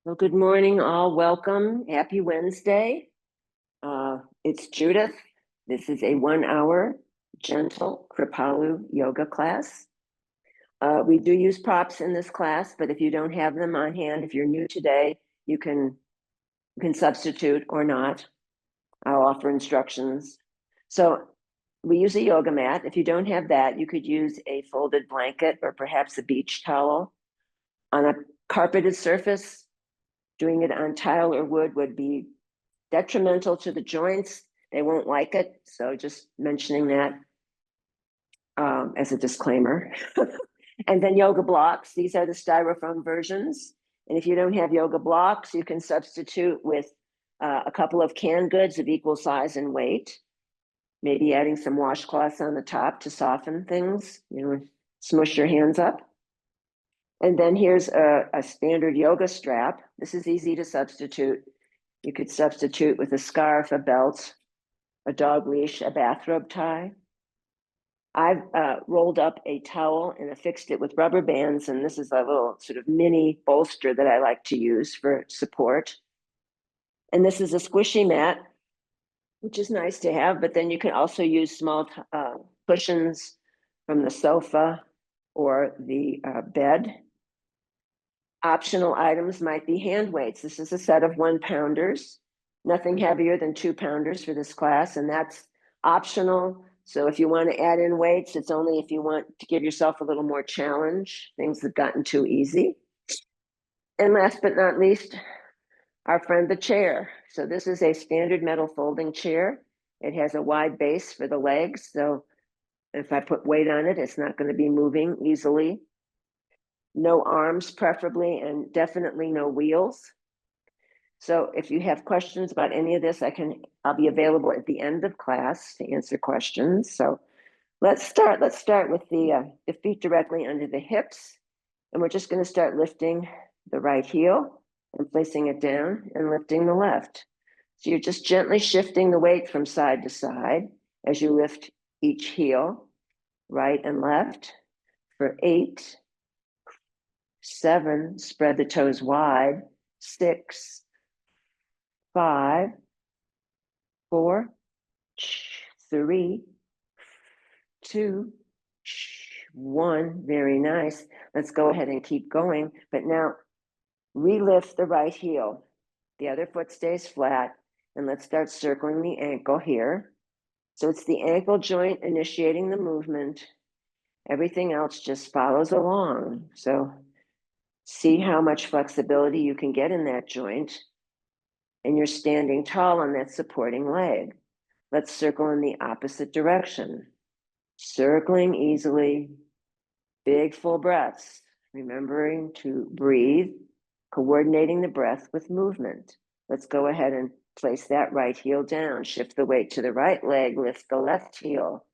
Well, good morning, all. Welcome. Happy Wednesday. It's Judith. This is a 1 hour gentle Kripalu yoga class. We do use props in this class, but if you don't have them on hand, if you're new today, you can substitute or not. I'll offer instructions. So we use a yoga mat. If you don't have that, you could use a folded blanket or perhaps a beach towel on a carpeted surface. Doing it on tile or wood would be detrimental to the joints. They won't like it. So just mentioning that as a disclaimer. And then yoga blocks. These are the styrofoam versions. And if you don't have yoga blocks, you can substitute with a couple of canned goods of equal size and weight. Maybe adding some washcloths on the top to soften things, smush your hands up. And then here's a standard yoga strap. This is easy to substitute. You could substitute with a scarf, a belt, a dog leash, a bathrobe tie. I've rolled up a towel and affixed it with rubber bands, and this is a little sort of mini bolster that I like to use for support. And this is a squishy mat, which is nice to have, but then you can also use small cushions from the sofa or the bed. Optional items might be hand weights. This is a set of 1-pounders, nothing heavier than 2-pounders for this class, and that's optional. So if you want to add in weights, it's only if you want to give yourself a little more challenge. Things have gotten too easy. And last but not least, our friend, the chair. So this is a standard metal folding chair. It has a wide base for the legs. So if I put weight on it, it's not going to be moving easily. No arms preferably, and definitely no wheels. So if you have questions about any of this, I'll be available at the end of class to answer questions. So let's start with the feet directly under the hips. And we're just going to start lifting the right heel and placing it down and lifting the left. So you're just gently shifting the weight from side to side as you lift each heel, right and left, for 8, 7, spread the toes wide, 6, 5, 4, 3, 2, 1. Very nice. Let's go ahead and keep going. But now relift the right heel. The other foot stays flat. And let's start circling the ankle here. So it's the ankle joint initiating the movement. Everything else just follows along. So see how much flexibility you can get in that joint. And you're standing tall on that supporting leg. Let's circle in the opposite direction. Circling easily, big full breaths, remembering to breathe, coordinating the breath with movement. Let's go ahead and place that right heel down, shift the weight to the right leg, lift the left heel,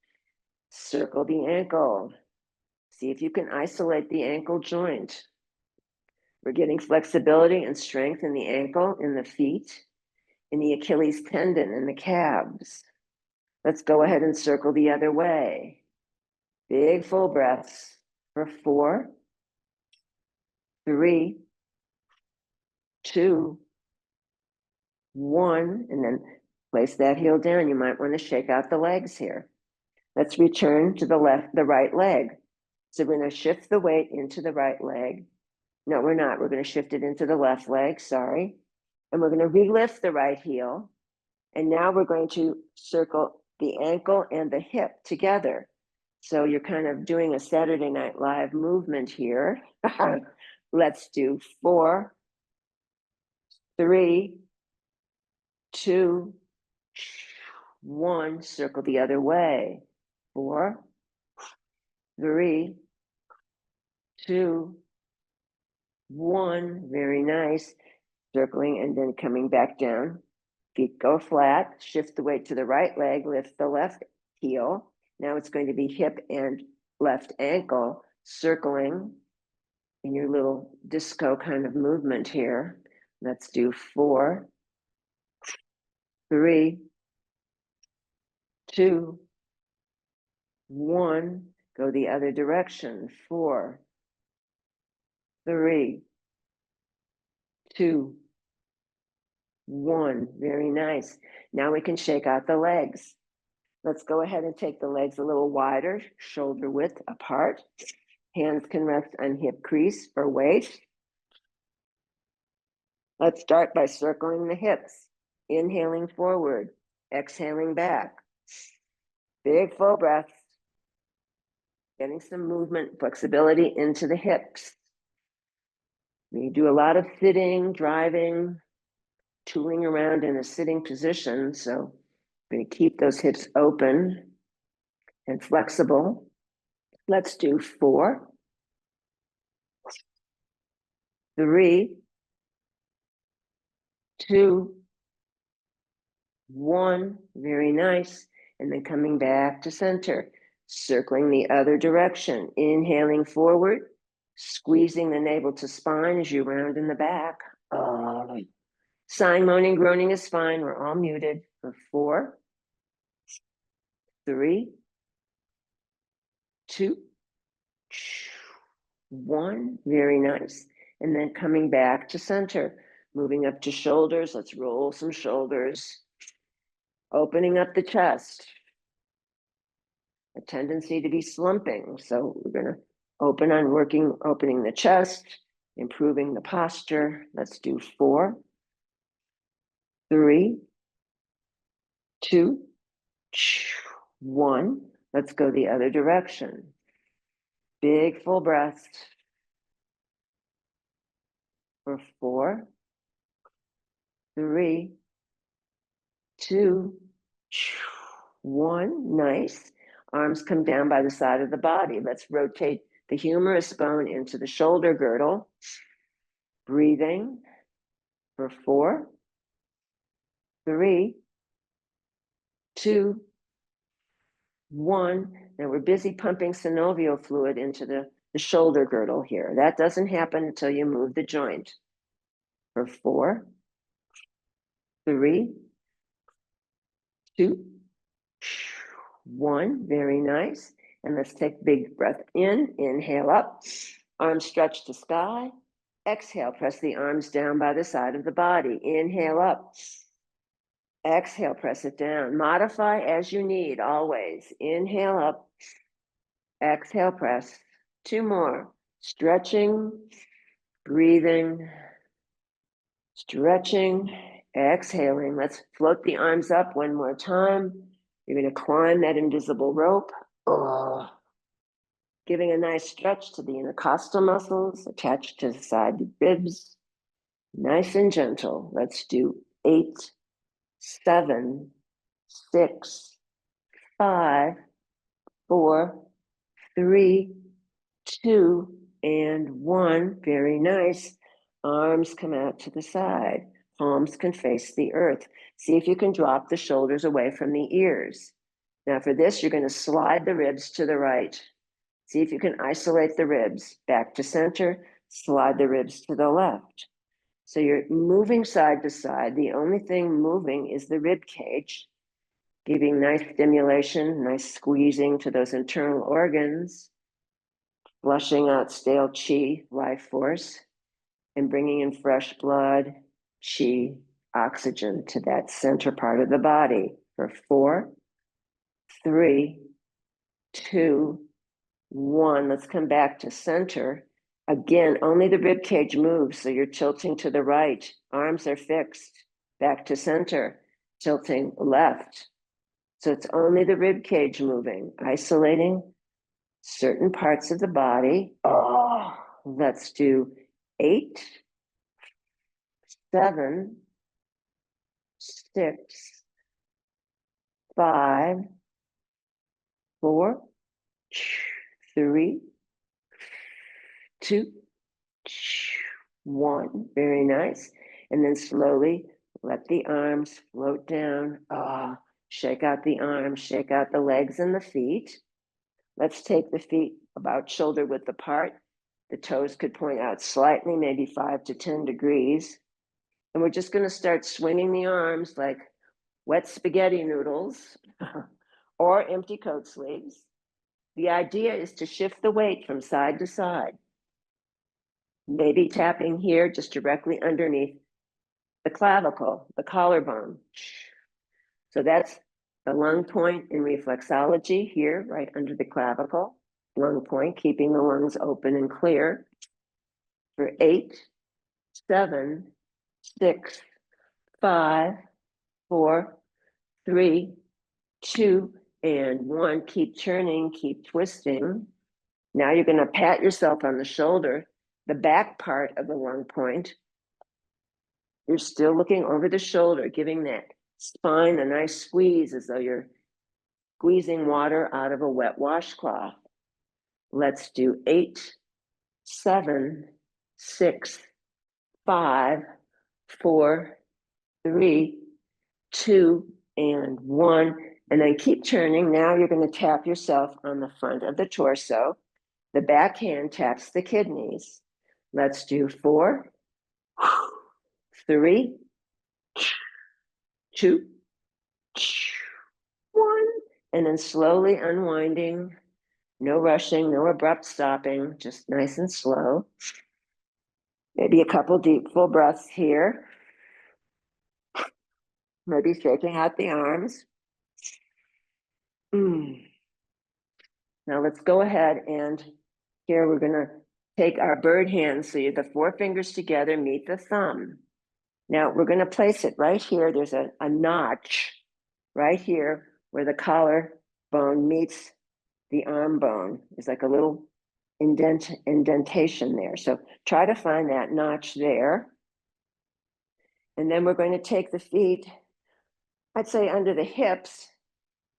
circle the ankle. See if you can isolate the ankle joint. We're getting flexibility and strength in the ankle, in the feet, in the Achilles tendon, in the calves. Let's go ahead and circle the other way. Big full breaths for 4, 3, 2, 1, and then place that heel down. You might want to shake out the legs here. Let's return to the right leg. So we're going to shift the weight into the right leg. No, we're not. We're going to shift it into the left leg, sorry. And we're going to relift the right heel. And now we're going to circle the ankle and the hip together. So you're kind of doing a Saturday Night Live movement here. Let's do 4, 3, 2, 1. Circle the other way. 4, 3, 2, 1. Very nice. Circling and then coming back down. Feet go flat. Shift the weight to the right leg. Lift the left heel. Now it's going to be hip and left ankle circling in your little disco kind of movement here. Let's do 4, 3, 2, 1. Go the other direction. 4, 3, 2, 1. Very nice. Now we can shake out the legs. Let's go ahead and take the legs a little wider, shoulder width apart. Hands can rest on hip crease or waist. Let's start by circling the hips. Inhaling forward, exhaling back. Big full breaths. Getting some movement, flexibility into the hips. We do a lot of sitting, driving, tooling around in a sitting position. So we're going to keep those hips open and flexible. Let's do 4, 3, 2, 1. Very nice. And then coming back to center, circling the other direction. Inhaling forward, squeezing the navel to spine as you round in the back. Sighing, moaning, groaning is fine. We're all muted for 4, 3, 2, 1. Very nice. And then coming back to center, moving up to shoulders. Let's roll some shoulders. Opening up the chest. A tendency to be slumping. So we're going to opening the chest, improving the posture. Let's do 4, 3, 2, 1. Let's go the other direction. Big full breath for 4, 3, 2, 1. Nice. Arms come down by the side of the body. Let's rotate the humerus bone into the shoulder girdle. Breathing for 4, 3, 2, 1. Now we're busy pumping synovial fluid into the shoulder girdle here. That doesn't happen until you move the joint. For 4, 3, 2, 1. Very nice. And let's take big breath in. Inhale up. Arms stretch to sky. Exhale, press the arms down by the side of the body. Inhale up. Exhale, press it down. Modify as you need, always. Inhale up. Exhale, press. 2 more. Stretching, breathing, stretching, exhaling. Let's float the arms up one more time. You're going to climb that invisible rope. Giving a nice stretch to the intercostal muscles attached to the side ribs. Nice and gentle. Let's do 8, 7, 6, 5, 4, 3, 2, and 1. Very nice. Arms come out to the side. Palms can face the earth. See if you can drop the shoulders away from the ears. Now for this, you're going to slide the ribs to the right. See if you can isolate the ribs. Back to center, slide the ribs to the left. So you're moving side to side. The only thing moving is the rib cage, giving nice stimulation, nice squeezing to those internal organs, flushing out stale chi, life force, and bringing in fresh blood, chi, oxygen to that center part of the body for 4, 3, 2, 1. Let's come back to center. Again, only the rib cage moves, so you're tilting to the right. Arms are fixed. Back to center, tilting left. So it's only the rib cage moving, isolating certain parts of the body. Let's do 8, 7, 6, 5, 4, 3, 2, 1. Very nice. And then slowly let the arms float down. Shake out the arms, shake out the legs and the feet. Let's take the feet about shoulder width apart. The toes could point out slightly, maybe 5 to 10 degrees. And we're just going to start swinging the arms like wet spaghetti noodles or empty coat sleeves. The idea is to shift the weight from side to side. Maybe tapping here just directly underneath the clavicle, the collarbone. So that's the lung point in reflexology here, right under the clavicle. Lung point, keeping the lungs open and clear. For 8, 7, 6, 5, 4, 3, 2, and 1. Keep turning, keep twisting. Now you're going to pat yourself on the shoulder, the back part of the lung point. You're still looking over the shoulder, giving that spine a nice squeeze as though you're squeezing water out of a wet washcloth. Let's do 8, 7, 6, 5, 4, 3, 2, and 1. And then keep turning. Now you're going to tap yourself on the front of the torso. The back hand taps the kidneys. Let's do 4, 3, 2, 1. And then slowly unwinding. No rushing, no abrupt stopping, just nice and slow. Maybe a couple deep full breaths here. Maybe shaking out the arms. Now let's go ahead and here we're going to take our bird hands. So you have the 4 fingers together, meet the thumb. Now we're going to place it right here. There's a notch right here where the collarbone meets the arm bone. There's like a little indentation there. So try to find that notch there. And then we're going to take the feet, I'd say under the hips,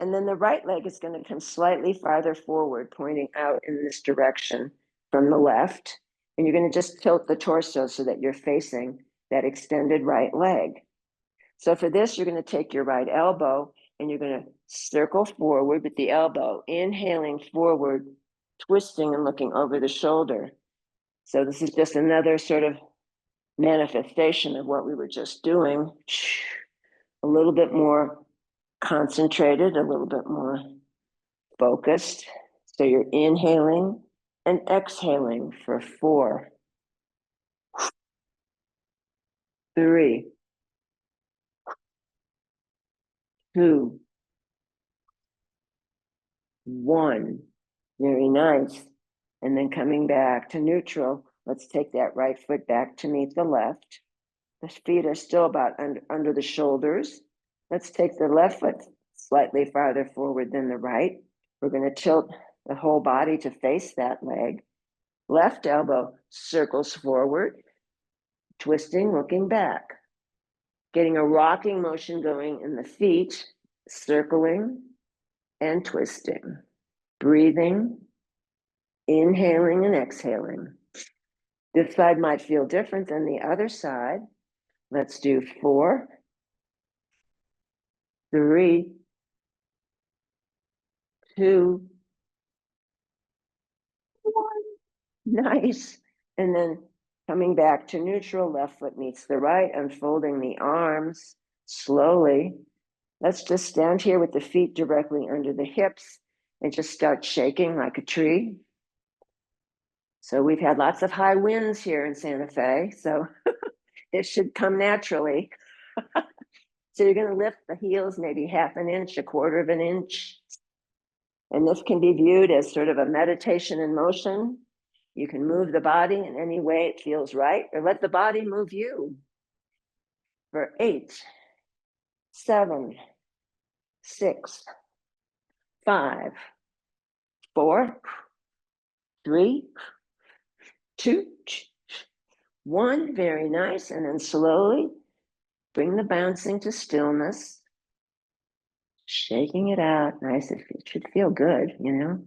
and then the right leg is going to come slightly farther forward, pointing out in this direction from the left. And you're going to just tilt the torso so that you're facing that extended right leg. So for this, you're going to take your right elbow and you're going to circle forward with the elbow, inhaling forward, twisting and looking over the shoulder. So this is just another sort of manifestation of what we were just doing. A little bit more concentrated, a little bit more focused. So you're inhaling and exhaling for 4, 3, 2, 1. Very nice. And then coming back to neutral, let's take that right foot back to meet the left. The feet are still about under the shoulders. Let's take the left foot slightly farther forward than the right. We're going to tilt the whole body to face that leg. Left elbow circles forward, twisting, looking back. Getting a rocking motion going in the feet, circling and twisting. Breathing, inhaling and exhaling. This side might feel different than the other side. Let's do 4, 3, 2, 1. Nice. And then coming back to neutral, left foot meets the right, unfolding the arms slowly. Let's just stand here with the feet directly under the hips and just start shaking like a tree. So we've had lots of high winds here in Santa Fe, so it should come naturally. So you're going to lift the heels maybe half an inch, a quarter of an inch. And this can be viewed as sort of a meditation in motion. You can move the body in any way it feels right, or let the body move you. For 8, 7, 6, 5, 4, 3, 2, 1. Very nice. And then slowly bring the bouncing to stillness. Shaking it out. Nice. It should feel good, you know.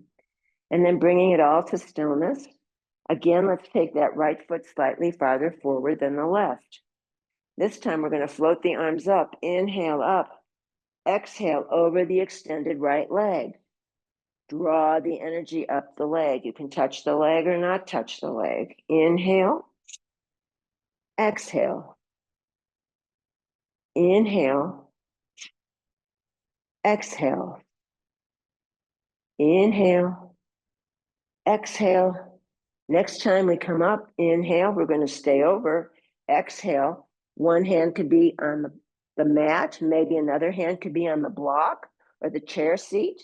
And then bringing it all to stillness. Again, let's take that right foot slightly farther forward than the left. This time we're going to float the arms up. Inhale up. Exhale over the extended right leg. Draw the energy up the leg. You can touch the leg or not touch the leg. Inhale. Exhale. Inhale. Exhale. Inhale. Exhale. Next time we come up, inhale, we're going to stay over. Exhale, one hand could be on the mat, maybe another hand could be on the block or the chair seat.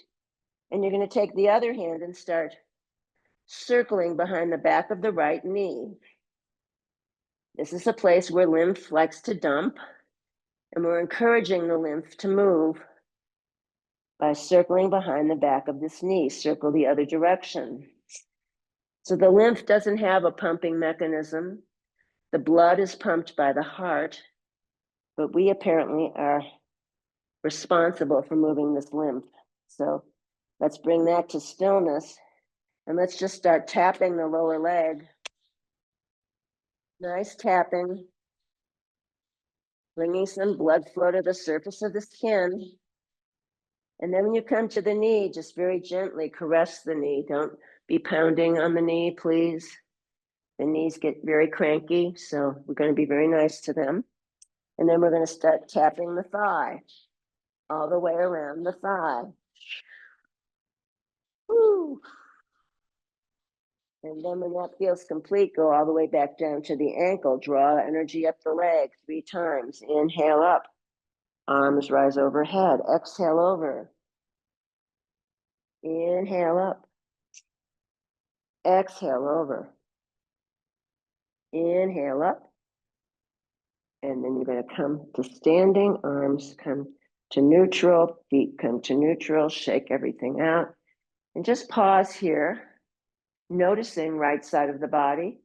And you're going to take the other hand and start circling behind the back of the right knee. This is a place where lymph likes to dump, and we're encouraging the lymph to move by circling behind the back of this knee. Circle the other direction. So the lymph doesn't have a pumping mechanism. The blood is pumped by the heart, but we apparently are responsible for moving this lymph. So let's bring that to stillness, and let's just start tapping the lower leg. Nice tapping, bringing some blood flow to the surface of the skin. And then when you come to the knee, just very gently caress the knee. Don't be pounding on the knee, please. The knees get very cranky, so we're going to be very nice to them. And then we're going to start tapping the thigh, all the way around the thigh. Woo. And then when that feels complete, go all the way back down to the ankle. Draw energy up the leg 3 times. Inhale up. Arms rise overhead. Exhale over. Inhale up. Exhale over. Inhale up. And then you're going to come to standing. Arms come to neutral. Feet come to neutral. Shake everything out. And just pause here, noticing right side of the body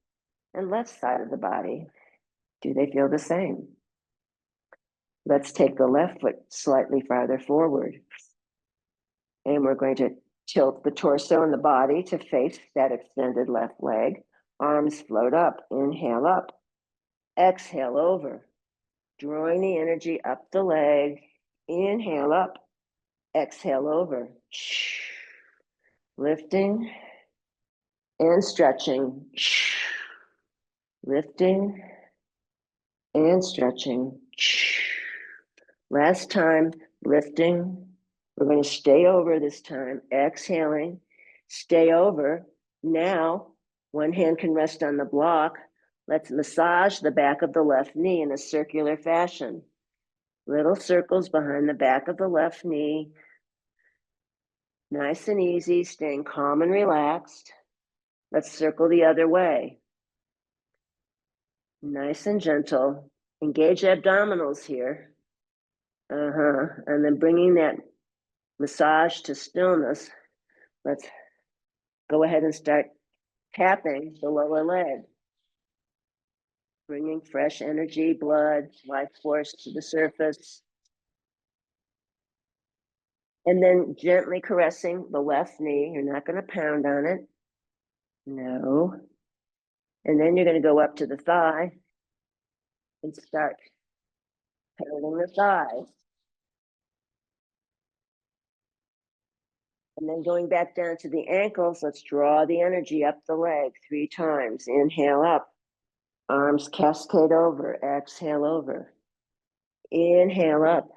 and left side of the body. Do they feel the same? Let's take the left foot slightly farther forward. And we're going to tilt the torso and the body to face that extended left leg. Arms float up. Inhale up. Exhale over. Drawing the energy up the leg. Inhale up. Exhale over. Lifting and stretching. Lifting and stretching. Last time, lifting. We're going to stay over this time. Exhaling. Stay over. Now, one hand can rest on the block. Let's massage the back of the left knee in a circular fashion. Little circles behind the back of the left knee. Nice and easy, staying calm and relaxed. Let's circle the other way. Nice and gentle. Engage abdominals here. And then bringing that massage to stillness. Let's go ahead and start tapping the lower leg. Bringing fresh energy, blood, life force to the surface. And then gently caressing the left knee. You're not going to pound on it. No. And then you're going to go up to the thigh and start pounding the thigh. And then going back down to the ankles, let's draw the energy up the leg 3 times. Inhale up. Arms cascade over. Exhale over. Inhale up.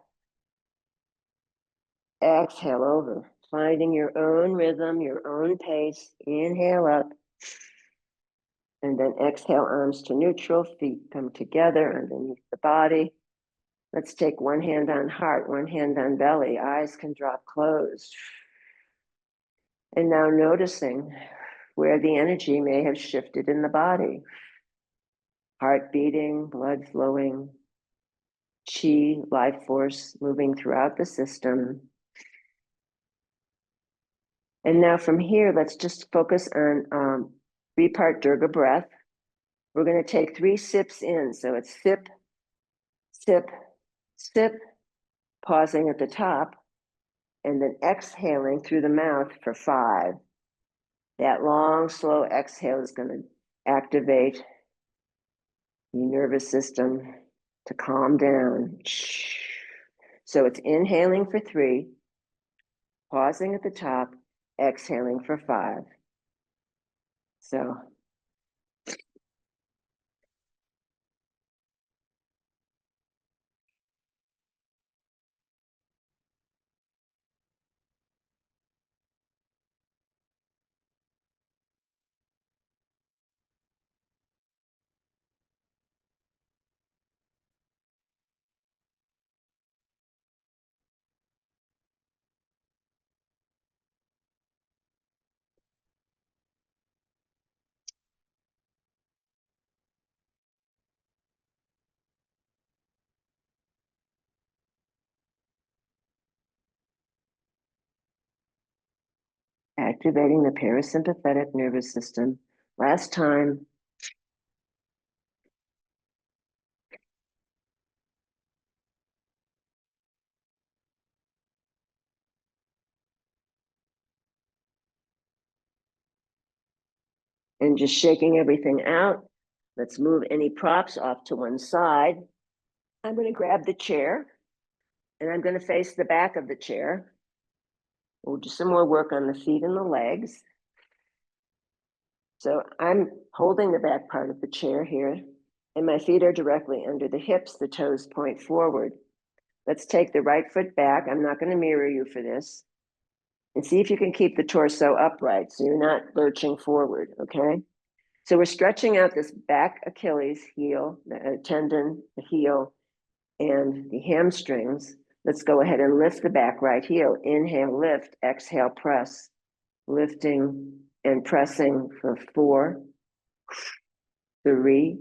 Exhale over. Finding your own rhythm, your own pace. Inhale up. And then exhale, arms to neutral. Feet come together underneath the body. Let's take one hand on heart, one hand on belly. Eyes can drop closed. And now noticing where the energy may have shifted in the body. Heart beating, blood flowing, chi, life force moving throughout the system. And now from here, let's just focus on 3-part Durga breath. We're going to take 3 sips in. So it's sip, sip, sip, pausing at the top, and then exhaling through the mouth for 5. That long, slow exhale is going to activate your nervous system to calm down. So it's inhaling for 3, pausing at the top, exhaling for 5. So activating the parasympathetic nervous system. Last time. And just shaking everything out. Let's move any props off to one side. I'm going to grab the chair and I'm going to face the back of the chair. We'll do some more work on the feet and the legs. So I'm holding the back part of the chair here, and my feet are directly under the hips, the toes point forward. Let's take the right foot back. I'm not going to mirror you for this. And see if you can keep the torso upright so you're not lurching forward, okay? So we're stretching out this back Achilles heel, the tendon, the heel, and the hamstrings. Let's go ahead and lift the back right heel. Inhale, lift, exhale, press. Lifting and pressing for 4, 3,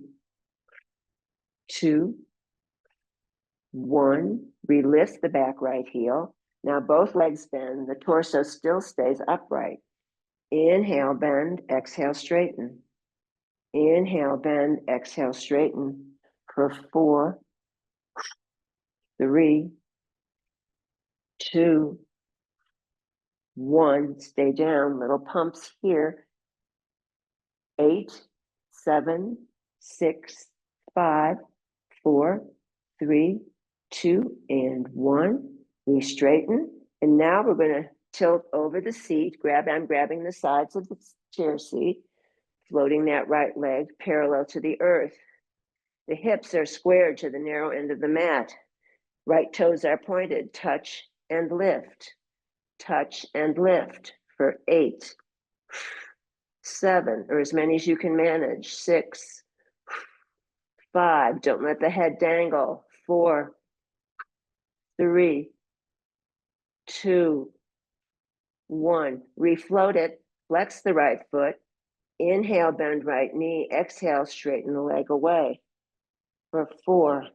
2, 1. Relift the back right heel. Now both legs bend. The torso still stays upright. Inhale, bend, exhale, straighten. Inhale, bend, exhale, straighten for 4, 3, 2, 1. Stay down. Little pumps here. 8, 7, 6, 5, 4, 3, 2, and 1. We straighten. And now we're going to tilt over the seat. I'm grabbing the sides of the chair seat, floating that right leg parallel to the earth. The hips are squared to the narrow end of the mat. Right toes are pointed. Touch and lift. Touch and lift for 8, 7, or as many as you can manage. 6, 5. Don't let the head dangle. 4, 3, 2, 1. Refloat it. Flex the right foot. Inhale, bend right knee. Exhale, straighten the leg away. For 4,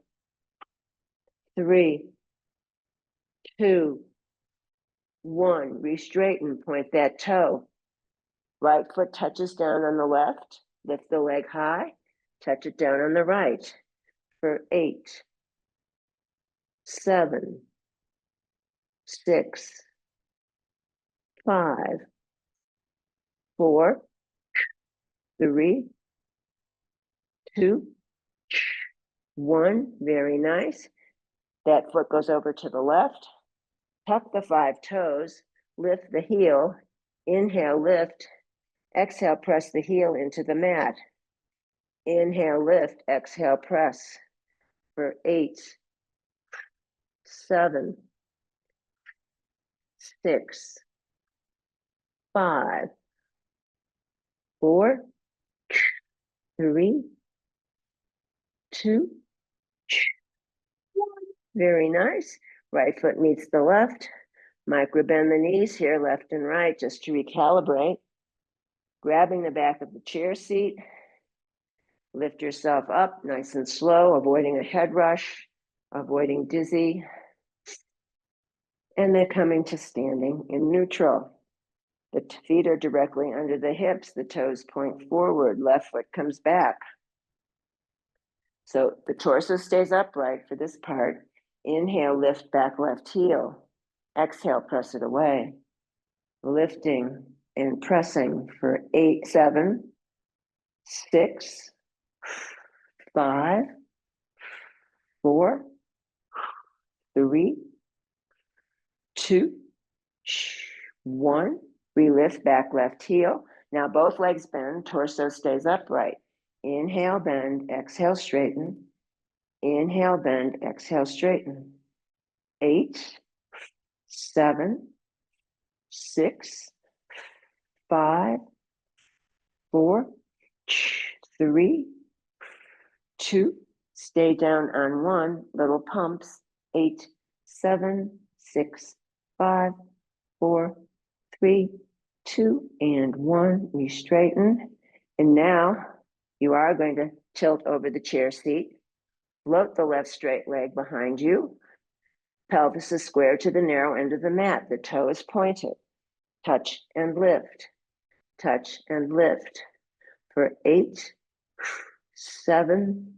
3, 2, 1. Re-straighten. Point that toe. Right foot touches down on the left. Lift the leg high. Touch it down on the right. For 8, 7, 6, 5, 4, 3, 2, 1. Very nice. That foot goes over to the left. Tuck the 5 toes. Lift the heel. Inhale, lift. Exhale, press the heel into the mat. Inhale, lift. Exhale, press for 8, 7, 6, 5, 4, 3, 2, 1. Very nice. Right foot meets the left. Micro bend the knees here, left and right, just to recalibrate. Grabbing the back of the chair seat. Lift yourself up nice and slow, avoiding a head rush, avoiding dizzy. And then coming to standing in neutral. The feet are directly under the hips. The toes point forward. Left foot comes back. So the torso stays upright for this part. Inhale, lift back left heel. Exhale, press it away. Lifting and pressing for 8, 7, 6, 5, 4, 3, 2, 1. Relift back left heel. Now both legs bend, torso stays upright. Inhale, bend, exhale, straighten. Inhale, bend, exhale, straighten. 8, 7, 6, 5, 4, 3, 2. Stay down on 1. Little pumps. 8, 7, 6, 5, 4, 3, 2, and 1. We straighten. And now you are going to tilt over the chair seat. Float the left straight leg behind you. Pelvis is square to the narrow end of the mat. The toe is pointed. touch and lift, touch and lift for 8, 7,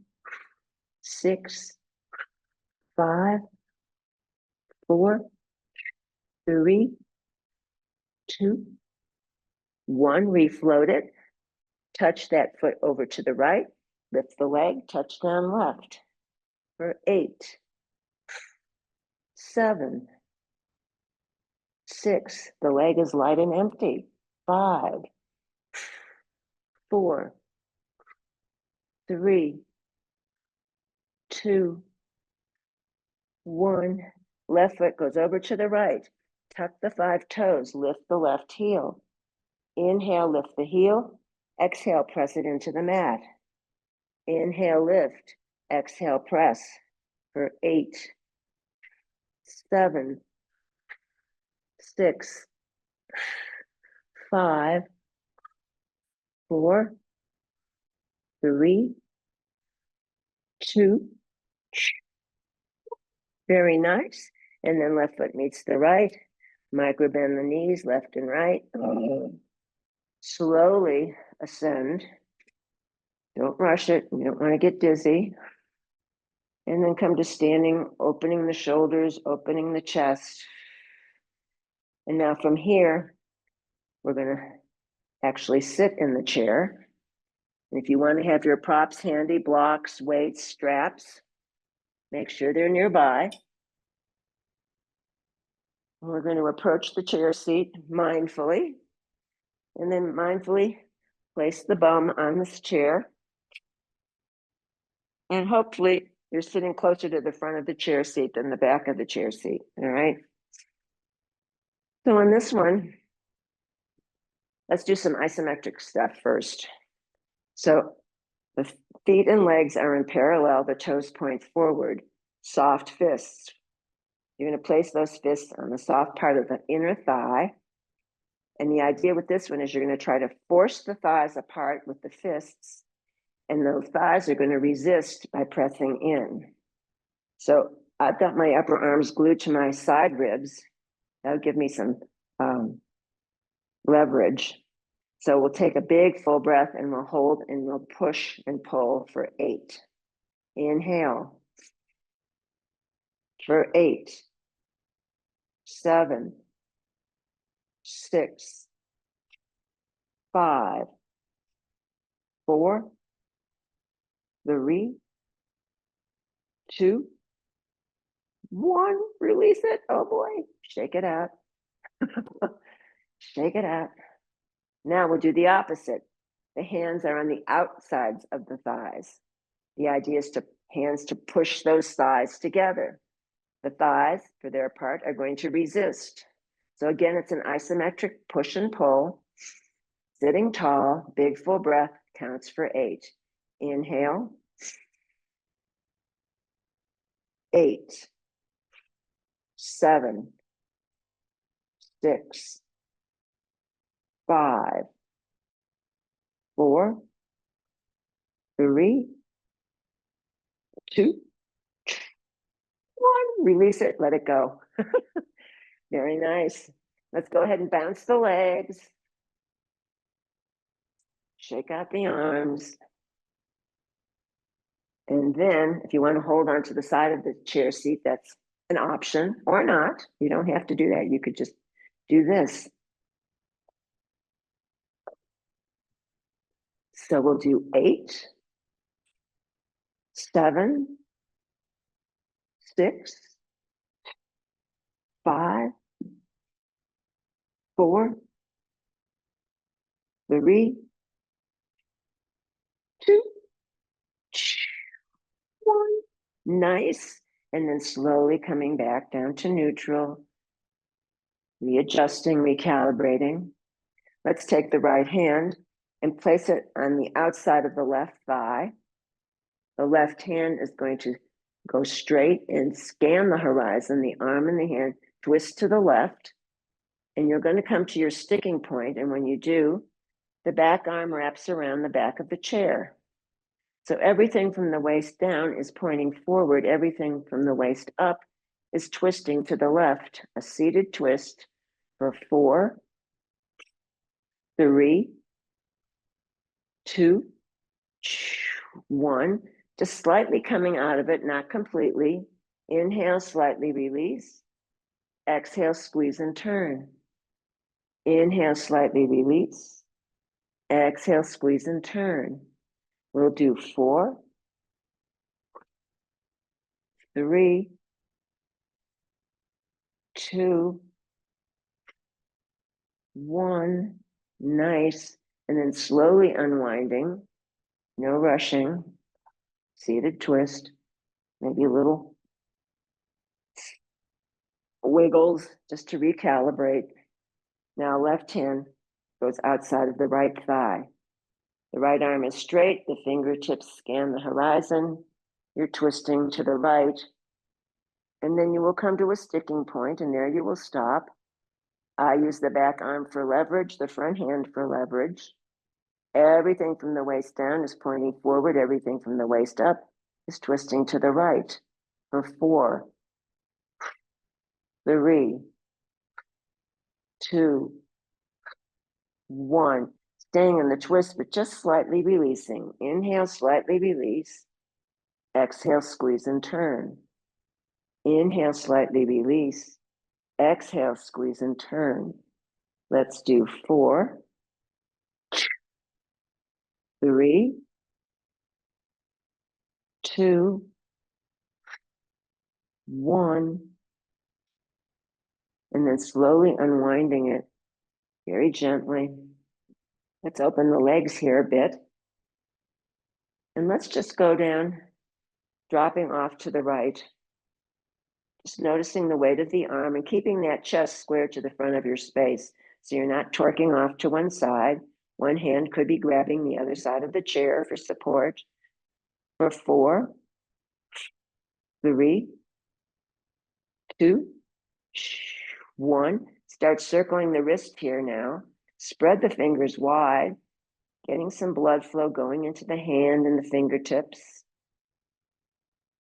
6, 5, 4, 3, 2, 1. Refloat it. Touch that foot over to the right. Lift the leg, touch down left for 8, 7, 6. The leg is light and empty. 5, 4, 3, 2, 1. Left foot goes over to the right. Tuck the 5 toes. Lift the left heel. Inhale, lift the heel. Exhale, press it into the mat. Inhale, lift. Exhale, press for 8, 7, 6, 5, 4, 3, 2. Very nice. And then left foot meets the right. Micro bend the knees, left and right. Slowly ascend. Don't rush it. You don't want to get dizzy. And then come to standing, opening the shoulders, opening the chest. And now from here, we're going to actually sit in the chair. And if you want to have your props handy, blocks, weights, straps, make sure they're nearby. And we're going to approach the chair seat mindfully. And then mindfully place the bum on this chair. And hopefully you're sitting closer to the front of the chair seat than the back of the chair seat, all right? So on this one, let's do some isometric stuff first. So the feet and legs are in parallel, the toes point forward, soft fists. You're going to place those fists on the soft part of the inner thigh. And the idea with this one is you're going to try to force the thighs apart with the fists, and those thighs are going to resist by pressing in. So I've got my upper arms glued to my side ribs. That'll give me some leverage. So we'll take a big full breath and we'll hold and we'll push and pull for 8. Inhale for 8, 7, 6, 5, 4, 3, 2, 1. Release it. Oh boy. Shake it out. Shake it out. Now we'll do the opposite. The hands are on the outsides of the thighs. The idea is to hands to push those thighs together. The thighs, for their part, are going to resist. So again, it's an isometric push and pull. Sitting tall, big full breath, counts for 8. Inhale. 8, 7, 6, 5, 4, 3, 2, 1. Release it, let it go. Very nice. Let's go ahead and bounce the legs. Shake out the arms. And then if you want to hold on to the side of the chair seat, that's an option, or not. You don't have to do that. You could just do this. So we'll do 8, 7, 6, 5, 4, 3, 2, 1. Nice. And then slowly coming back down to neutral, readjusting, recalibrating. Let's take the right hand and place it on the outside of the left thigh. The left hand is going to go straight and scan the horizon, the arm and the hand, twist to the left, and you're going to come to your sticking point. And when you do, the back arm wraps around the back of the chair. So everything from the waist down is pointing forward. Everything from the waist up is twisting to the left. A seated twist for 4, 3, 2, 1. Just slightly coming out of it, not completely. Inhale, slightly release. Exhale, squeeze and turn. Inhale, slightly release. Exhale, squeeze and turn. We'll do 4, 3, 2, 1. Nice. And then slowly unwinding, no rushing. Seated twist, maybe a little wiggles just to recalibrate. Now left hand goes outside of the right thigh. The right arm is straight, the fingertips scan the horizon. You're twisting to the right. And then you will come to a sticking point, and there you will stop. I use the back arm for leverage, the front hand for leverage. Everything from the waist down is pointing forward. Everything from the waist up is twisting to the right. For 4, 3, 2, 1. Staying in the twist, but just slightly releasing. Inhale, slightly release. Exhale, squeeze and turn. Inhale, slightly release. Exhale, squeeze and turn. Let's do 4, 3, 2, 1. And then slowly unwinding it very gently. Let's open the legs here a bit. And let's just go down, dropping off to the right. Just noticing the weight of the arm and keeping that chest square to the front of your space. So you're not torquing off to one side. One hand could be grabbing the other side of the chair for support. For 4, 3, 2, 1. Start circling the wrist here now. Spread the fingers wide, getting some blood flow going into the hand and the fingertips.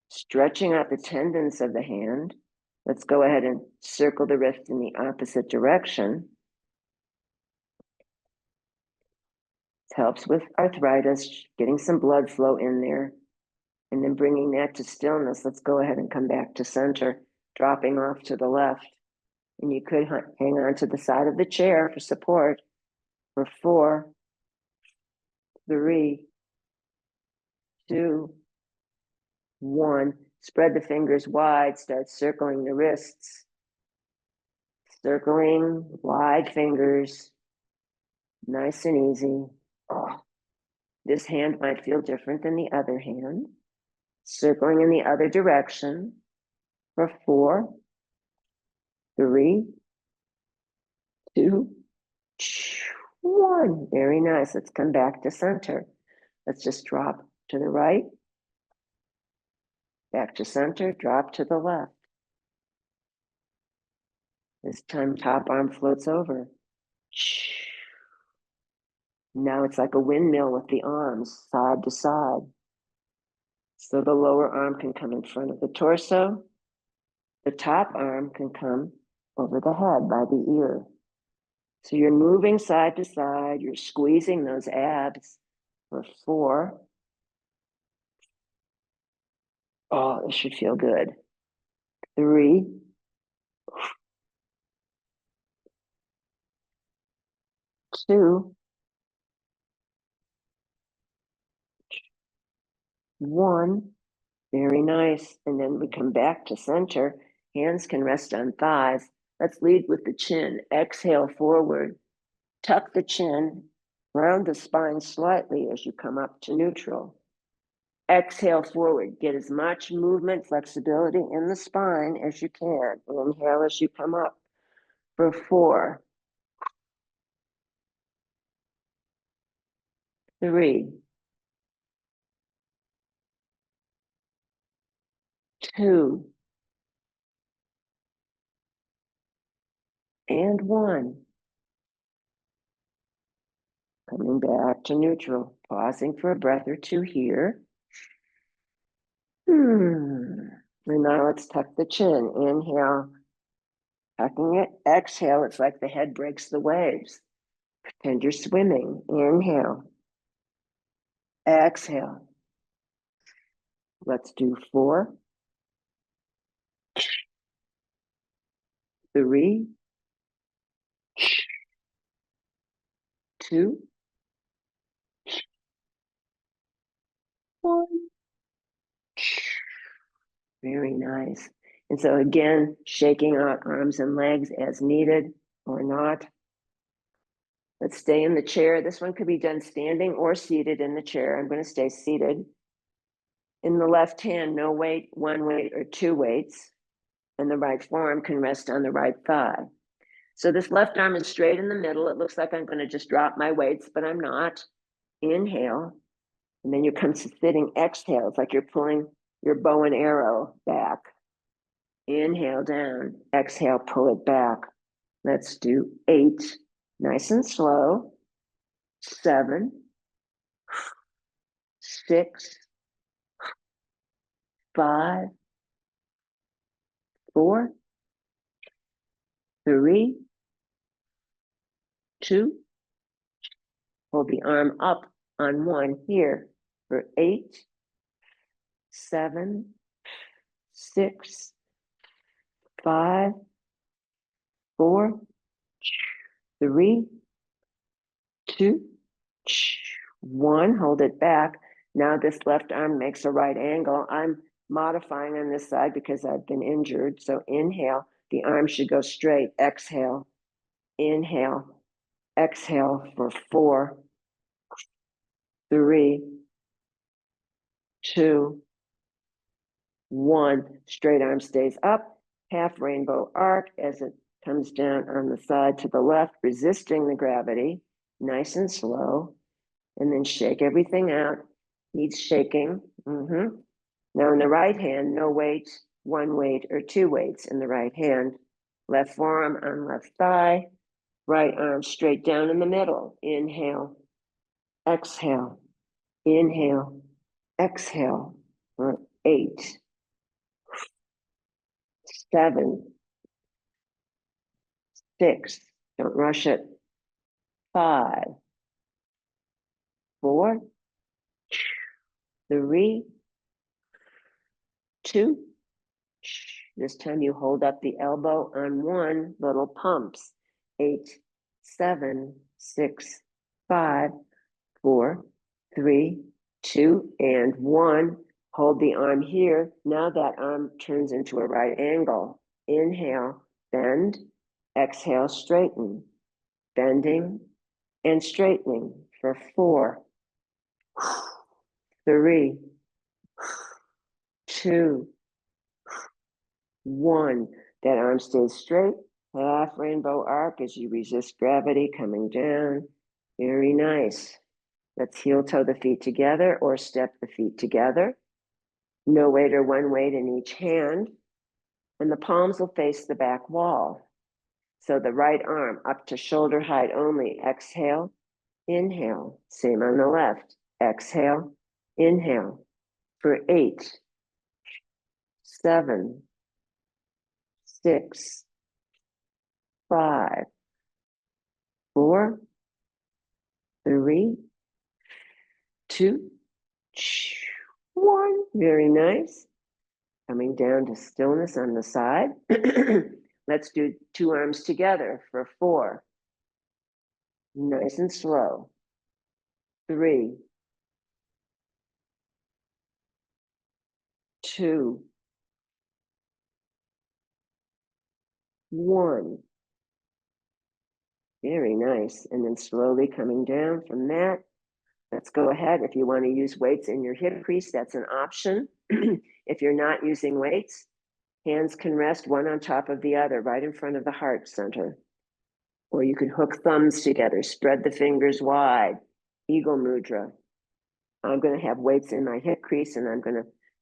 Stretching out the tendons of the hand. Let's go ahead and circle the wrist in the opposite direction. It helps with arthritis, getting some blood flow in there, and then bringing that to stillness. Let's go ahead and come back to center, dropping off to the left. And you could hang on to the side of the chair for support. For 4, 3, 2, 1. Spread the fingers wide, start circling the wrists. Circling wide fingers, nice and easy. Oh, this hand might feel different than the other hand. Circling in the other direction. For 4, 3, 2, 1. Very nice. Let's come back to center. Let's just drop to the right. Back to center, drop to the left. This time, top arm floats over. Now it's like a windmill with the arms side to side. So the lower arm can come in front of the torso. The top arm can come over the head by the ear. So you're moving side to side. You're squeezing those abs. For 4. Oh, this should feel good. 3, 2, 1. Very nice. And then we come back to center. Hands can rest on thighs. Let's lead with the chin. Exhale forward. Tuck the chin. Round the spine slightly as you come up to neutral. Exhale forward. Get as much movement, flexibility in the spine as you can. Inhale as you come up. For 4, 3, 2, and 1. Coming back to neutral. Pausing for a breath or two here. And now let's tuck the chin. Inhale, tucking it. Exhale, it's like the head breaks the waves. Pretend you're swimming. Inhale. Exhale. Let's do 4, 3, 2, 1. Very nice. And so again, shaking out arms and legs as needed or not. Let's stay in the chair. This one could be done standing or seated in the chair. I'm going to stay seated. In the left hand, no weight, 1 weight, or 2 weights. And the right forearm can rest on the right thigh. So this left arm is straight in the middle. It looks like I'm going to just drop my weights, but I'm not. Inhale. And then you come to sitting. Exhale. It's like you're pulling your bow and arrow back. Inhale down. Exhale, pull it back. Let's do 8. Nice and slow. 7, 6, 5, 4, 3, 2. Hold the arm up on 1 here for 8, 7, 6, 5, 4, 3, 2, 1. Hold it back. Now this left arm makes a right angle. I'm modifying on this side because I've been injured. So inhale, the arm should go straight. Exhale, inhale, exhale for 4, 3, 2, 1. Straight arm stays up. Half rainbow arc as it comes down on the side to the left, resisting the gravity. Nice and slow. And then shake everything out. Needs shaking. Now in the right hand, no weight, 1 weight, or 2 weights in the right hand. Left forearm on left thigh. Right arm straight down in the middle. Inhale. Exhale. Inhale. Exhale for 8, 7, 6. Don't rush it. 5, 4, 3, 2. This time you hold up the elbow on 1, little pumps. 8, 7, 6, 5, 4, 3, 2, and 1. Hold the arm here. Now that arm turns into a right angle. Inhale, bend, exhale, straighten. Bending and straightening for 4, 3, 2, 1. That arm stays straight. Half rainbow arc as you resist gravity coming down. Very nice. Let's heel toe the feet together or step the feet together. No weight or 1 weight in each hand. And the palms will face the back wall. So the right arm up to shoulder height only. Exhale, inhale. Same on the left. Exhale, inhale for 8, 7, 6, 5, 4, 3, 2, 1. Very nice. Coming down to stillness on the side. Let's do 2 arms together for 4. Nice and slow. 3, 2, 1. Very nice. And then slowly coming down from that. Let's go ahead. If you want to use weights in your hip crease, that's an option. If you're not using weights, hands can rest one on top of the other, right in front of the heart center. Or you can hook thumbs together, spread the fingers wide, Eagle Mudra. I'm going to have weights in my hip crease, and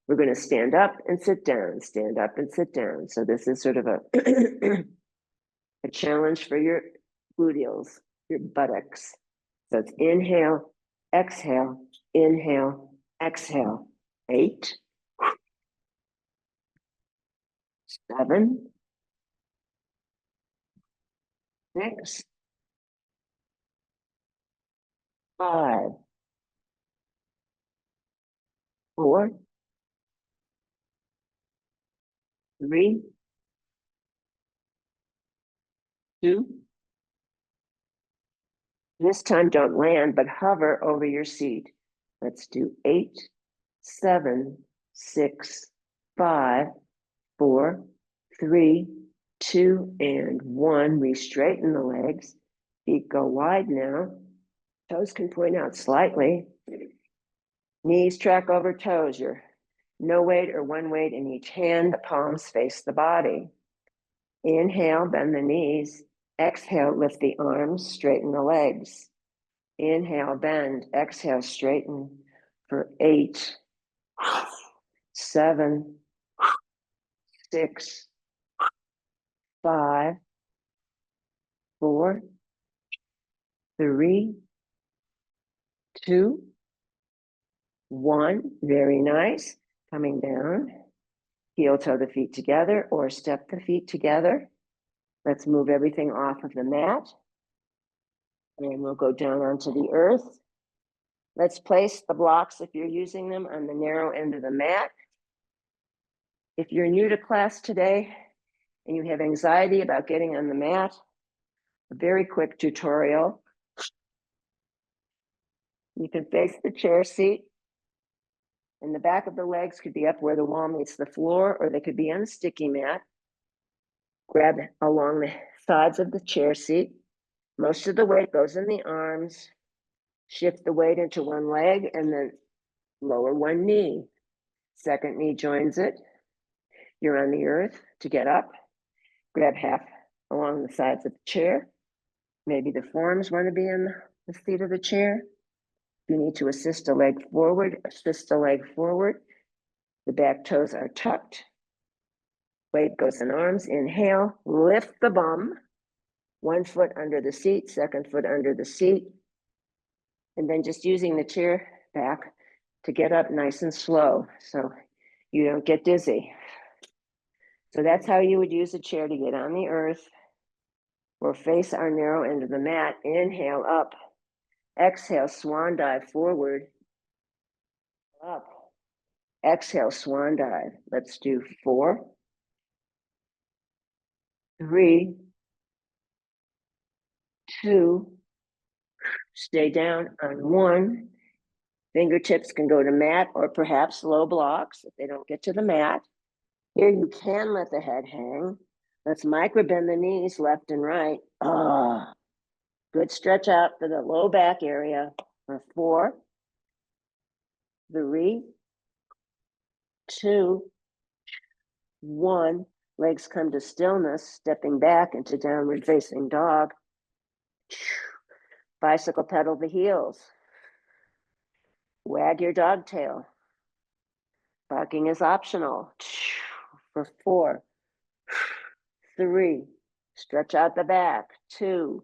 we're going to stand up and sit down, stand up and sit down. So this is sort of a, a challenge for your gluteals, your buttocks. So it's inhale, exhale, inhale, exhale. 8, 7, 6, 5, 4, 3, 2. This time don't land, but hover over your seat. Let's do 8, 7, 6, 5, 4, 3, 2, and 1. We straighten the legs. Feet go wide now. Toes can point out slightly. Knees track over toes. You're no weight or one weight in each hand. The palms face the body. Inhale, bend the knees. Exhale, lift the arms, straighten the legs. Inhale, bend. Exhale, straighten for 8, 7, 6, 5, 4, 3, 2, 1. Very nice. Coming down. Heel toe the feet together or step the feet together. Let's move everything off of the mat. And we'll go down onto the earth. Let's place the blocks, if you're using them, on the narrow end of the mat. If you're new to class today and you have anxiety about getting on the mat, a very quick tutorial. You can face the chair seat, and the back of the legs could be up where the wall meets the floor, or they could be on a sticky mat. Grab along the sides of the chair seat. Most of the weight goes in the arms. Shift the weight into one leg and then lower one knee. Second knee joins it. You're on the earth to get up. Grab half along the sides of the chair. Maybe the forearms want to be in the seat of the chair. If you need to assist a leg forward, assist the leg forward. The back toes are tucked. Weight goes in arms. Inhale, lift the bum. One foot under the seat, second foot under the seat. And then just using the chair back to get up nice and slow so you don't get dizzy. So that's how you would use a chair to get on the earth or face our narrow end of the mat. Inhale up. Exhale, swan dive forward. Up. Exhale, swan dive. Let's do 4, 3, 2. Stay down on 1. Fingertips can go to mat or perhaps low blocks if they don't get to the mat. Here you can let the head hang. Let's micro bend the knees left and right. Good stretch out for the low back area for 4, 3, 2, 1. Legs come to stillness, stepping back into downward facing dog. Bicycle pedal the heels. Wag your dog tail. Barking is optional. For 4, 3, stretch out the back. 2,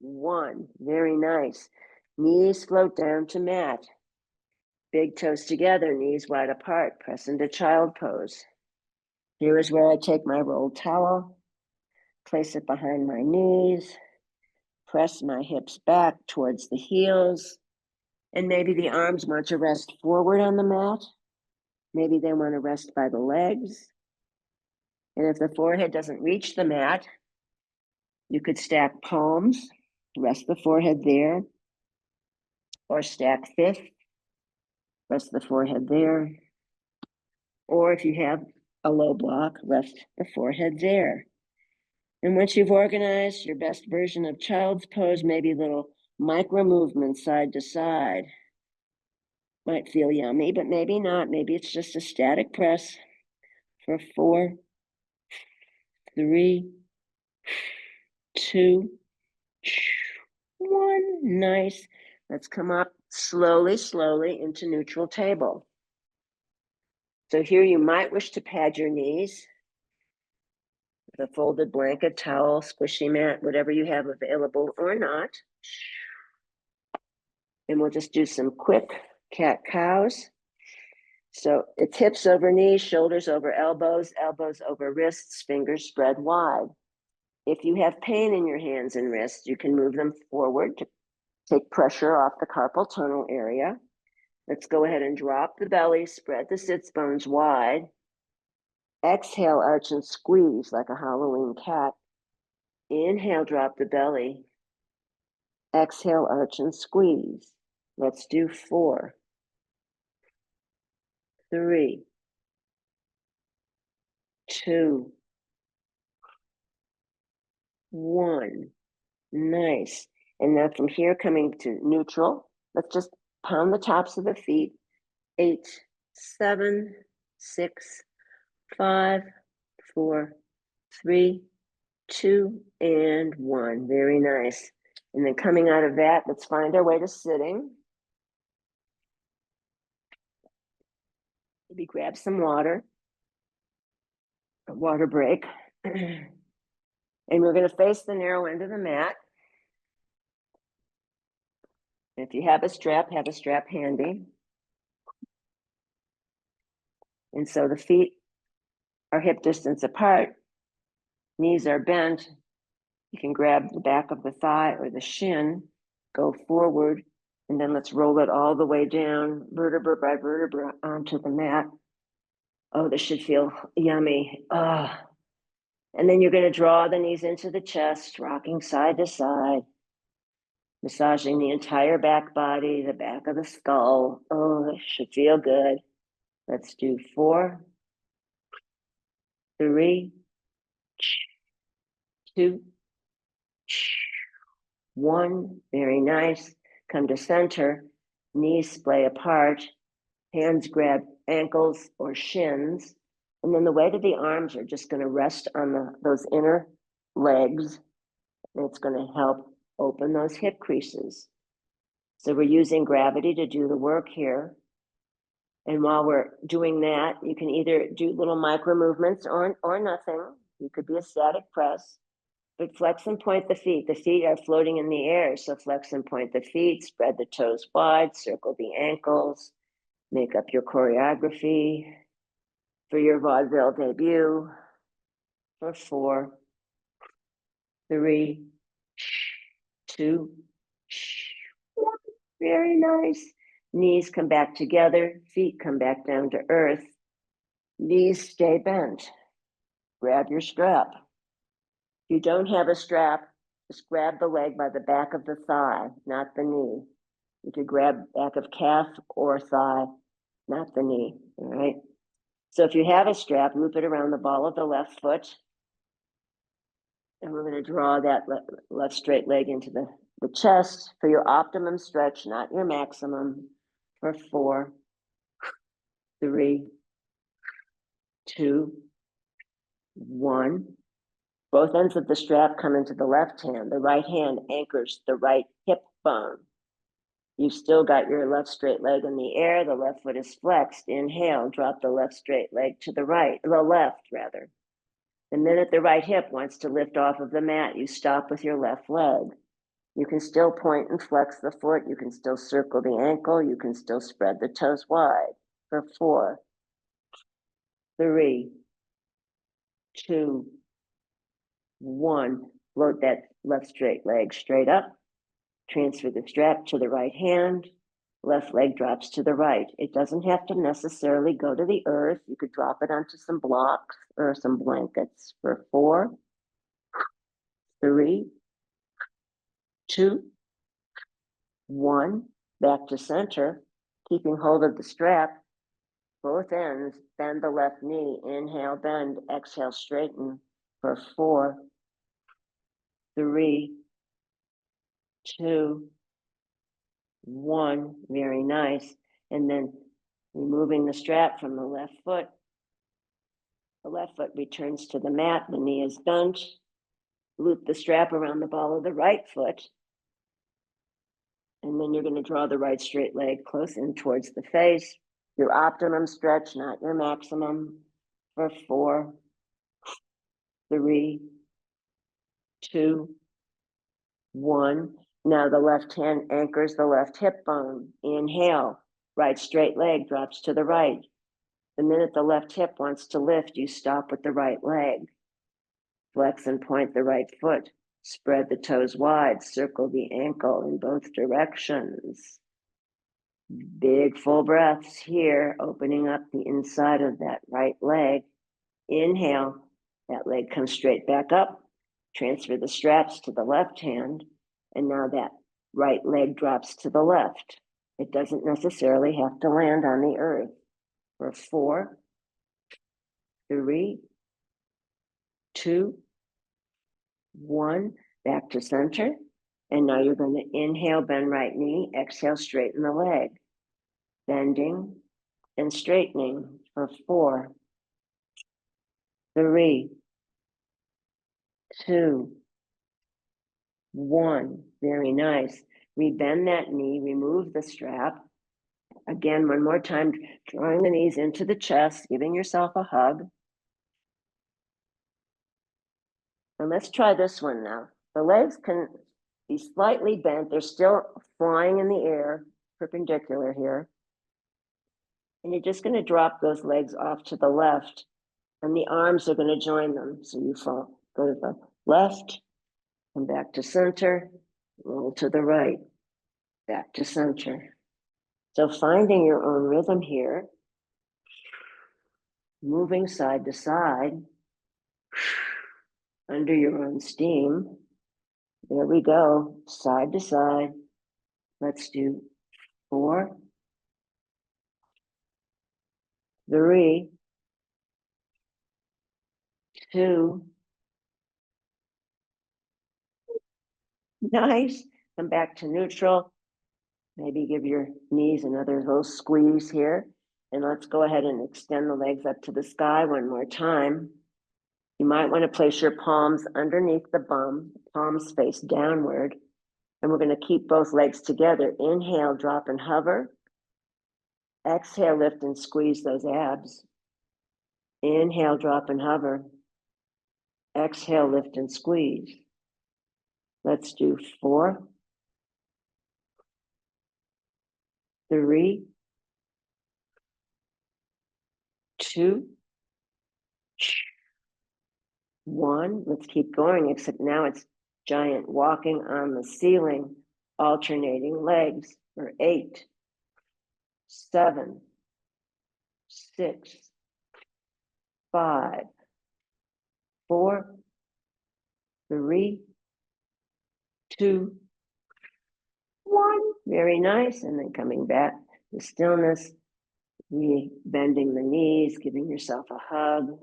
1. Very nice. Knees float down to mat. Big toes together, knees wide apart. Press into child pose. Here is where I take my rolled towel, place it behind my knees, press my hips back towards the heels, and maybe the arms want to rest forward on the mat. Maybe they want to rest by the legs. And if the forehead doesn't reach the mat, you could stack palms, rest the forehead there, or stack fifth, rest the forehead there. Or if you have a low block, rest the forehead there. And once you've organized your best version of child's pose, maybe little micro movements side to side. Might feel yummy, but maybe not. Maybe it's just a static press for 4, 3, 2, 1. Nice. Let's come up slowly, slowly into neutral table. So here you might wish to pad your knees with a folded blanket, towel, squishy mat, whatever you have available or not. And we'll just do some quick cat-cows. So it's hips over knees, shoulders over elbows, elbows over wrists, fingers spread wide. If you have pain in your hands and wrists, you can move them forward to take pressure off the carpal tunnel area. Let's go ahead and drop the belly, spread the sits bones wide. Exhale, arch and squeeze like a Halloween cat. Inhale, drop the belly. Exhale, arch and squeeze. Let's do 4, 3, 2, 1. Nice. And now from here, coming to neutral, let's just pound the tops of the feet. 8, 7, 6, 5, 4, 3, 2, and 1. Very nice. And then coming out of that, let's find our way to sitting. Maybe grab some water, a water break. And we're going to face the narrow end of the mat. If you have a strap handy. And so the feet are hip distance apart, knees are bent. You can grab the back of the thigh or the shin, go forward, and then let's roll it all the way down, vertebra by vertebra, onto the mat. Oh, this should feel yummy. Oh. And then you're going to draw the knees into the chest, rocking side to side, massaging the entire back body, the back of the skull. Oh, this should feel good. Let's do 4, 3, 2, 1. Very nice. Come to center, knees splay apart, hands grab ankles or shins, and then the weight of the arms are just going to rest on those inner legs, and it's going to help open those hip creases. So we're using gravity to do the work here. And while we're doing that, you can either do little micro movements or nothing. You could be a static press, but flex and point the feet. The feet are floating in the air, so flex and point the feet, spread the toes wide, circle the ankles, make up your choreography for your vaudeville debut. For 4, 3, 2, 1. Very nice. Knees come back together, feet come back down to earth. Knees stay bent. Grab your strap. If you don't have a strap, just grab the leg by the back of the thigh, not the knee. You could grab back of calf or thigh, not the knee, all right? So if you have a strap, loop it around the ball of the left foot. And we're going to draw that left straight leg into the chest for your optimum stretch, not your maximum. For 4, 3, 2, 1. Both ends of the strap come into the left hand. The right hand anchors the right hip bone. You've still got your left straight leg in the air. The left foot is flexed. Inhale, drop the left straight leg to the right, the left rather. The minute the right hip wants to lift off of the mat, you stop with your left leg. You can still point and flex the foot. You can still circle the ankle. You can still spread the toes wide. For 4, 3, 2, 1. Float that left straight leg straight up. Transfer the strap to the right hand. Left leg drops to the right. It doesn't have to necessarily go to the earth. You could drop it onto some blocks or some blankets. For 4, 3, 2, 1. Back to center, keeping hold of the strap. Both ends, bend the left knee. Inhale, bend. Exhale, straighten. For 4, 3, 2, 1. Very nice. And then removing the strap from the left foot. The left foot returns to the mat. The knee is bent. Loop the strap around the ball of the right foot. And then you're going to draw the right straight leg close in towards the face. Your optimum stretch, not your maximum. For 4, 3, 2, 1. Now the left hand anchors the left hip bone. Inhale, right straight leg drops to the right. The minute the left hip wants to lift, you stop with the right leg. Flex and point the right foot. Spread the toes wide, circle the ankle in both directions. Big full breaths here, opening up the inside of that right leg. Inhale, that leg comes straight back up. Transfer the straps to the left hand, and now that right leg drops to the left. It doesn't necessarily have to land on the earth. For 4, 3, 2, 1, back to center. And now you're going to inhale, bend right knee, exhale, straighten the leg. Bending and straightening for 4, 3, 2, 1. Very nice. We bend that knee, remove the strap. Again, one more time, drawing the knees into the chest, giving yourself a hug. And let's try this one now. The legs can be slightly bent. They're still flying in the air, perpendicular here. And you're just going to drop those legs off to the left, and the arms are going to join them. So you go to the left, come back to center, roll to the right, back to center. So finding your own rhythm here, moving side to side, under your own steam. There we go, side to side. Let's do 4, 3, 2. Nice. Come back to neutral. Maybe give your knees another little squeeze here. And let's go ahead and extend the legs up to the sky one more time. You might want to place your palms underneath the bum, palms face downward. And we're going to keep both legs together. Inhale, drop and hover. Exhale, lift and squeeze those abs. Inhale, drop and hover. Exhale, lift and squeeze. Let's do 4, 3, 2, 1. Let's keep going, except now it's giant walking on the ceiling, alternating legs for 8, 7, 6, 5, 4, 3, 2, 1. Very nice. And then coming back to stillness, bending the knees, giving yourself a hug.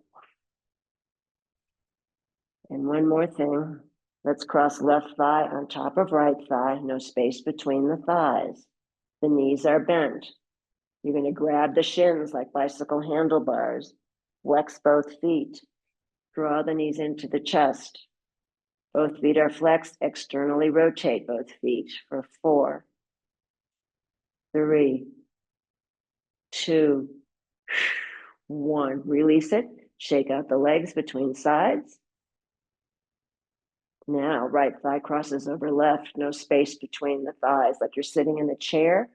And one more thing. Let's cross left thigh on top of right thigh, no space between the thighs. The knees are bent. You're going to grab the shins like bicycle handlebars. Flex both feet. Draw the knees into the chest. Both feet are flexed. Externally rotate both feet for 4, 3, 2, 1. Release it. Shake out the legs between sides. Now, right thigh crosses over left, no space between the thighs, like you're sitting in a chair.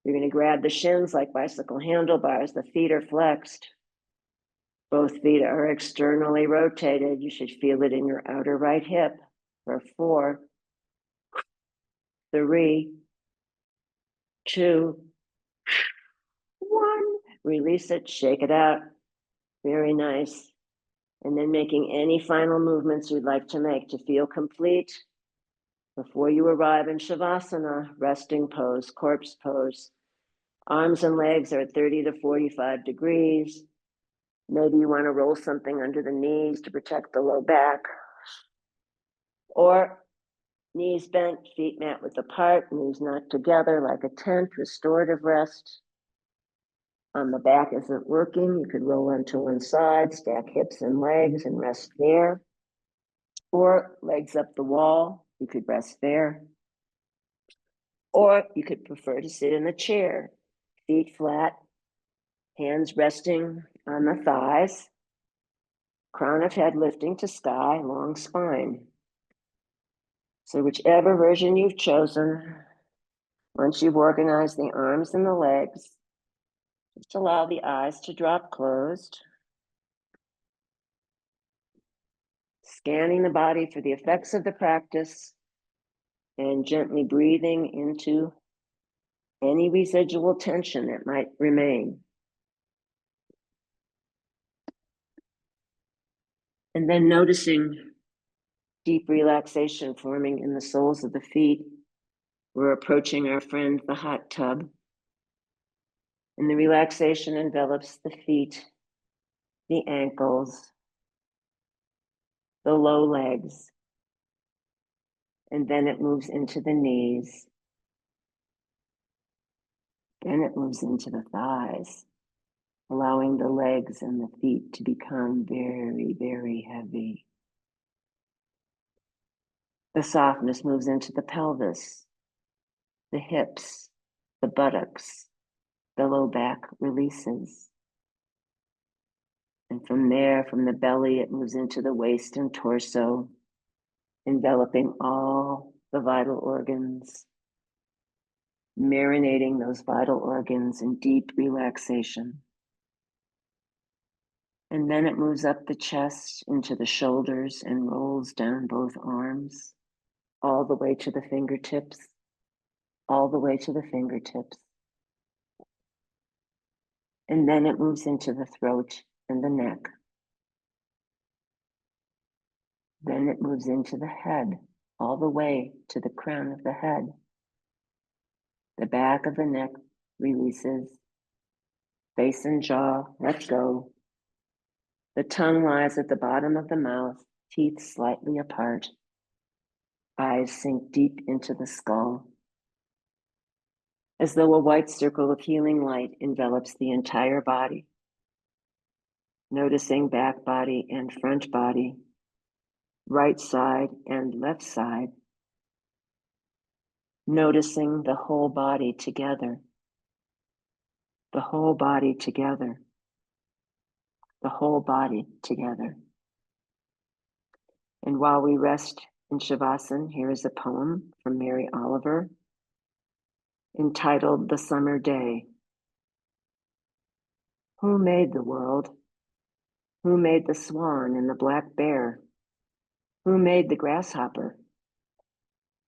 You're going to grab the shins like bicycle handlebars. The feet are flexed. Both feet are externally rotated. You should feel it in your outer right hip for 4, 3, 2, 1. Release it, shake it out. Very nice. And then making any final movements you'd like to make to feel complete before you arrive in Shavasana, resting pose, corpse pose. Arms and legs are at 30 to 45 degrees. Maybe you want to roll something under the knees to protect the low back. Or knees bent, feet mat width apart, knees not together like a tent, restorative rest. On the back isn't working, you could roll onto one side, stack hips and legs and rest there. Or legs up the wall, you could rest there. Or you could prefer to sit in the chair, feet flat, hands resting on the thighs, crown of head lifting to sky, long spine. So whichever version you've chosen, once you've organized the arms and the legs, just allow the eyes to drop closed. Scanning the body for the effects of the practice and gently breathing into any residual tension that might remain. And then noticing deep relaxation forming in the soles of the feet. We're approaching our friend, the hot tub. And the relaxation envelops the feet, the ankles, the low legs. And then it moves into the knees. Then it moves into the thighs, allowing the legs and the feet to become very, very heavy. The softness moves into the pelvis, the hips, the buttocks, the low back releases. And from there, from the belly, it moves into the waist and torso, enveloping all the vital organs, marinating those vital organs in deep relaxation. And then it moves up the chest into the shoulders and rolls down both arms, all the way to the fingertips, all the way to the fingertips. And then it moves into the throat and the neck. Then it moves into the head, all the way to the crown of the head. The back of the neck releases. Face and jaw let go. The tongue lies at the bottom of the mouth, teeth slightly apart. Eyes sink deep into the skull, as though a white circle of healing light envelops the entire body. Noticing back body and front body, right side and left side. Noticing the whole body together, the whole body together, the whole body together. And while we rest in Shavasana, here is a poem from Mary Oliver entitled The Summer Day. Who made the world? Who made the swan and the black bear? Who made the grasshopper?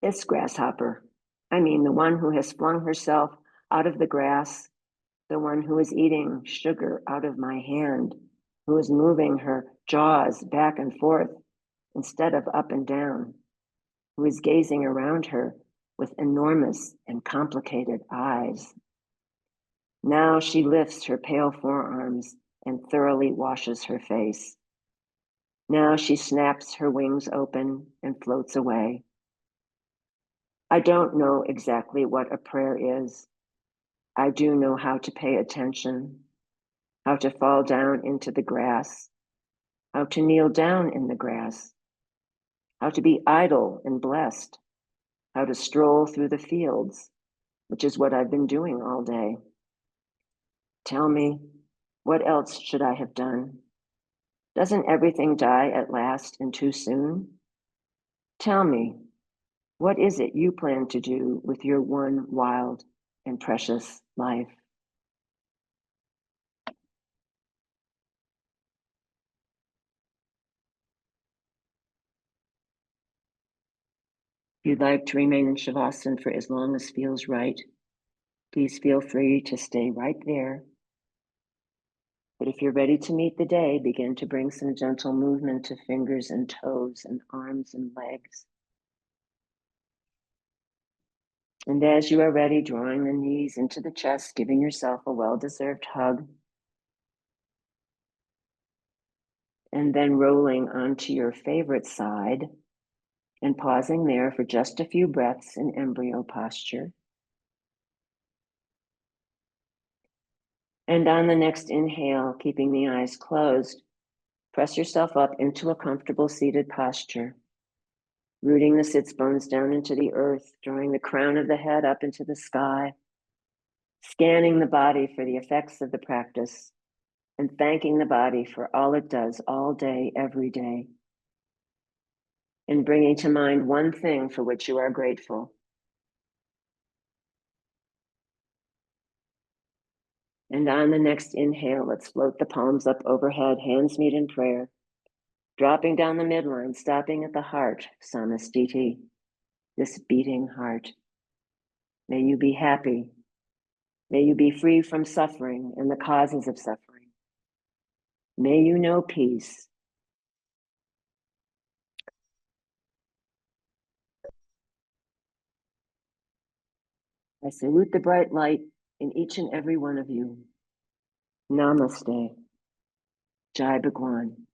It's grasshopper. I mean the one who has flung herself out of the grass, the one who is eating sugar out of my hand, who is moving her jaws back and forth instead of up and down, who is gazing around her with enormous and complicated eyes. Now she lifts her pale forearms and thoroughly washes her face. Now she snaps her wings open and floats away. I don't know exactly what a prayer is. I do know how to pay attention, how to fall down into the grass, how to kneel down in the grass, how to be idle and blessed, how to stroll through the fields, which is what I've been doing all day. Tell me, what else should I have done? Doesn't everything die at last and too soon? Tell me, what is it you plan to do with your one wild and precious life? If you'd like to remain in Shavasana for as long as feels right, please feel free to stay right there. But if you're ready to meet the day, begin to bring some gentle movement to fingers and toes and arms and legs. And as you are ready, drawing the knees into the chest, giving yourself a well-deserved hug. And then rolling onto your favorite side and pausing there for just a few breaths in embryo posture. And on the next inhale, keeping the eyes closed, press yourself up into a comfortable seated posture, rooting the sits bones down into the earth, drawing the crown of the head up into the sky, scanning the body for the effects of the practice, and thanking the body for all it does all day, every day, and bringing to mind one thing for which you are grateful. And on the next inhale, let's float the palms up overhead, hands meet in prayer. dropping down the midline, stopping at the heart, samastiti, this beating heart. May you be happy. May you be free from suffering and the causes of suffering. May you know peace. I salute the bright light in each and every one of you. Namaste. Jai Bhagwan.